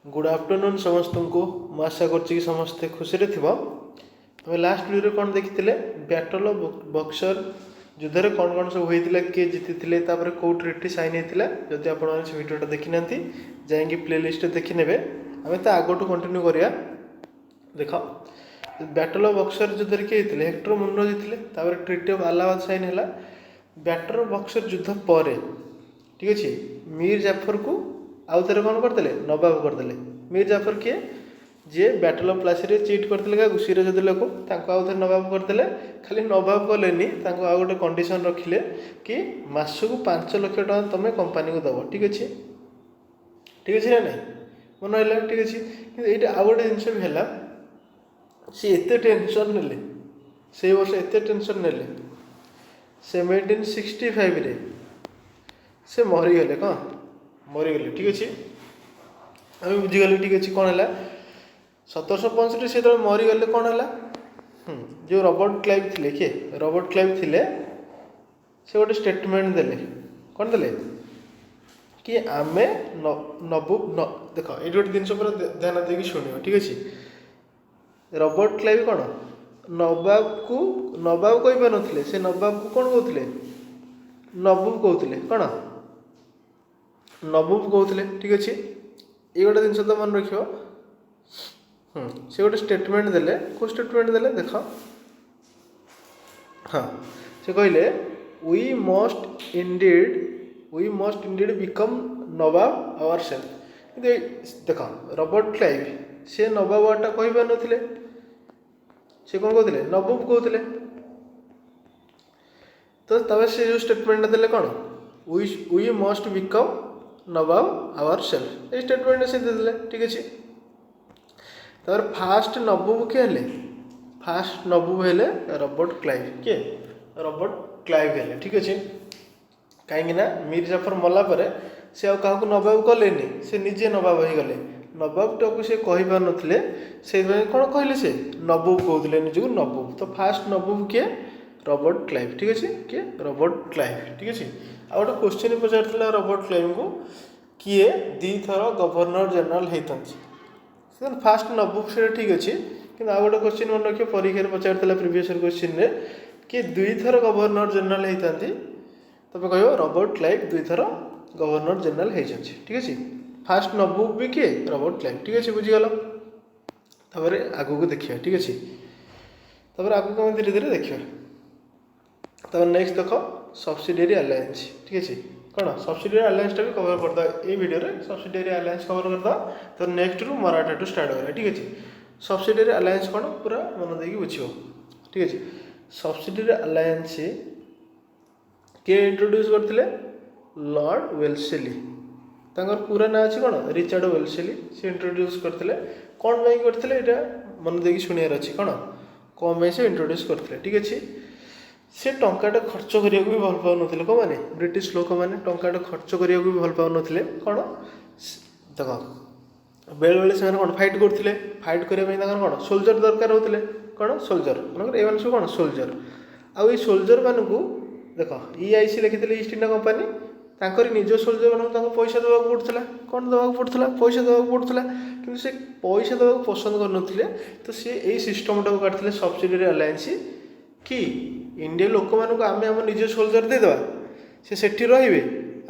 Good afternoon समस्त को मैं आशा कर समस्ते खुशी थे आम लास्ट वीडियो कौन देखी बैटल ऑफ बक्सर युद्ध कौन कौन सब होता किए जीति कौ ट्रिटी साइन होता जदि आप भिडियोटा देखी ना जाकि प्ले लिस्ट देखी ने आम तो आगठू कंटिन्यू करा देख बैटल ऑफ बक्सर युद्ध किए होते हेक्टर मुन्नो जीते ट्रिटी ऑफ अलाहाबाद साइन है बैटल ऑफ बक्सर युद्ध पर ठीक अच्छे मीर जाफर को आउ थे कौन करते नवाब करदे मीर जाफर किए जी बैटल ऑफ प्लासी चिट करते क्या सिराजुद्दौला लोक आउ थे नवाब करदे खाली नवाब कलेनी आउ गोटे कंडीशन रखिले कि मासक 5 लाख टका तुम कंपानी को दब ठीक अच्छे ना नहीं मन है ठीक अच्छे कि ये आउ गोटे जिनस भी है सी एत टेनसन ने से वर्ष एत टेनसन ने 1765 से मरीगले कौन मरीगले ठीक अच्छे आम बुझीगल ठीक अच्छे कौन है 1765 से जो मरीगले कौन है जो रॉबर्ट क्लाइव थे किए रॉबर्ट क्लाइव थे से गोटे स्टेटमेंट देले कौन देले कि आमे नबू देख ये गोटे जिन पूरा ध्यान देकी शुण ठीक अच्छे रॉबर्ट क्लाइव कौन नवाब को नवाब कही पार ना से नवाब को कौन कहते नबूब कहते कौन नबूब कहते ठीक अच्छे ये गोटे जिन तो मन रख से गोटे स्टेटमेंट देले को स्टेटमेंट देले देख हाँ से कहले we must indeed become nawab ourselves देख रॉबर्ट क्लाइव से नवाब वार्डटा कही पार ना से कौन कहते नबूब कहते तो तब से जो स्टेटमेंट देले कौन we must become nawab ourselves ये स्टेटमेंट से देदेले ठीक अच्छे तर फास्ट नबूब किए हेले फास्ट नबूब हेले रॉबर्ट क्लाइव किए रॉबर्ट क्लाइव हेले ठीक अच्छे कहीं मीर जाफर मला परे से आ क्या नवाब कलेनी से निजे नवाब हो गले नवाब टाक से कही पार नथिले से कौन कहले से नबूब कहते निजक नबूब तो फास्ट नबूब किए रॉबर्ट क्लाइव ठीक अच्छे किए रॉबर्ट क्लाइव ठीक अच्छे आ गोटे क्वेश्चन पचार रॉबर्ट क्लाइव को किए दी थर गवर्नर जनरल होती फास्ट नबूब से ठीक अच्छे कि आ गोटे क्वेश्चन मन रखिए परीक्षा पचार प्रिवियस क्वेश्चन कि 2 थर गवर्नर जनरल होती तुम कह रॉबर्ट क्लाइव 2 थर गवर्नर जनरल होती ठीक अच्छे फास्ट नबूब भी किए रॉबर्ट क्लाइव ठीक अच्छे बुझीगल तापर आगू को देखिए ठीक अच्छे तापर आगू को धीरे धीरे देखिए तब नेक्स्ट देख सब्सिडियरी अलायंस ठीक अच्छे कौन सब्सिडियरी अलायंस भी कवर करदा ये वीडियो रे सब्सिडियरी अलायंस कवर करदा तो नेक्स्ट रु मराठा टू स्टार्ट करा ठीक अच्छे सब्सिडियरी अलायंस कौन पूरा मन देकी बुझो ठीक अच्छे सब्सिडियरी अलायंस किए इंट्रोड्यूस करते लॉर्ड वेल्सेली पूरा ना अच्छी कौन रिचार्ड वेल्सेली से इंट्रोड्यूस करते कौन करते यहाँ मन देकी शुणियार अच्छी कौन से इंट्रोड्यूस करते ठीक अच्छे से टंकाटा खर्च करने भी भल पाऊन कौन मैंने ब्रिटिश लोक मैंने टंकाटा खर्च करने भी भल पाऊन कौन देख बेले बेले से कौन फाइट करते फाइट करने कौन सोल्जर दरकार होते कौन सोल्जर मन ये सब कौन सोल्जर आई सोल्जर मान को देख EIC लिखी ईस्ट इंडिया कंपानी तांकर निज सोल्जर मान पैसा देवाक पड़ता कौन देवाक पड़ता पैसा देवाक पड़ता कि से पैसा देवाक पसंद करते तो सी यही सिस्टम टाक काटते सब्सिडियरी अलायंस कि इंडिया लोक मानक आम आम निज सोल्जर देदेवा से रे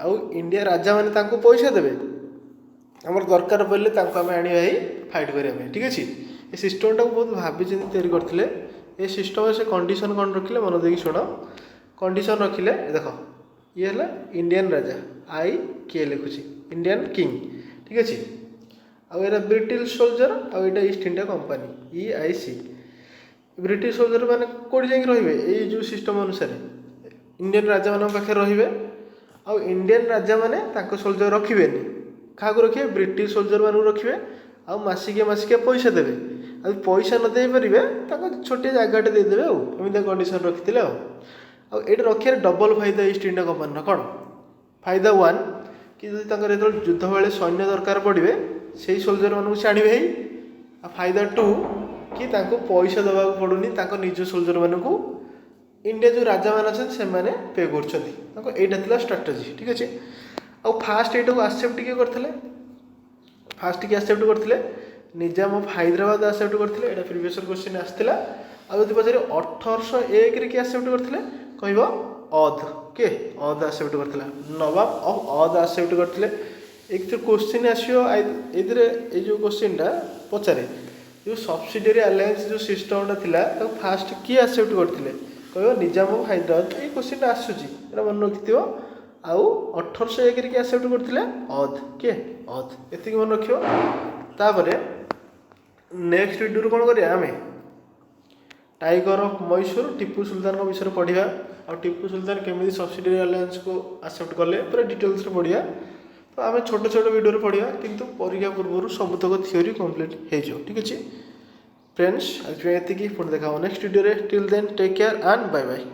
आउ इंडिया राजा मैंने पैसा देवे आमर दरकार पड़े आम आने फाइट करने ठीक अच्छे ये सिस्टम टाक बहुत भाभी तैयारी करते ये सिस्टम से कंडीशन कौन रखिले मन देखिए शुण कंडीशन रखिले देख ये है इंडियन राजा IK लिखुची इंडियन किंग ठीक अच्छे आउ ये ब्रिटिश सोल्जर आउ ये east India company EIC British soldier मैंने कौट जा रे जो सिस्टम अनुसार इंडियन राजा मान पाखे रे आउ इंडियन राजा मैंने सोल्जर रखिए क्या रखिए ब्रिटिश सोल्जर मान रखिए आउ मसिकिया पैसा देवे आ पैसा न दे पारे छोटे जगहटे देदेवे आमती कंडीशन रखी ये रखिए डबल फायदा ईस्ट इंडिया कंपानी कौन फायदा 1 कि जो युद्ध बेले सैन्य दरकार पड़े से सोल्जर मानक से आणवे फायदा 2 कि पैसा देवा पड़ूनी निज सोल्जर मानक इंडिया जो राजा मान अच्छे से पे कर स्ट्राटेजी ठीक अच्छे आउ फास्ट ये एक्सेप्ट किए करते फास्ट किए आक्सेप्ट करते निजाम ऑफ हैदराबाद आक्सेप्ट करते यहाँ प्रिवियस क्वेश्चन आसाला आदि पचारे 1801 किए आक्सेप्ट करते कह औध के औध आक्सेप्ट करता नवाब ऑफ औध आक्सेप्ट करते एक क्वेश्चन आसो ये क्वेश्चन पचारे जो सब्सिडियरी अलायंस जो सिस्टमटा थिला फास्ट किए आक्सेप्ट करते कह निजाम ऑफ हैदराबाद ये क्वेश्चन आसूची मन रखि आउ 1801 किए आक्सेप्ट करते औध के औध ये मन रखिपर नेक्स्ट वीडियो कौन करिया आमे टाइगर ऑफ मैसूर टीपू सुल्तान विषय पढ़ा और टीपू सुल्तान केमी सब्सिडियरी अलायंस को आक्सेप्ट कले पूरा डिटेल्स पढ़िया तो आम छोट छोट वीडियो पढ़िया किंतु परीक्षा पूर्व सबुतक थियोरी कंप्लीट हो ठीक अच्छे फ्रेंड्स आज ये पुणी देखा next video till then take care and bye bye.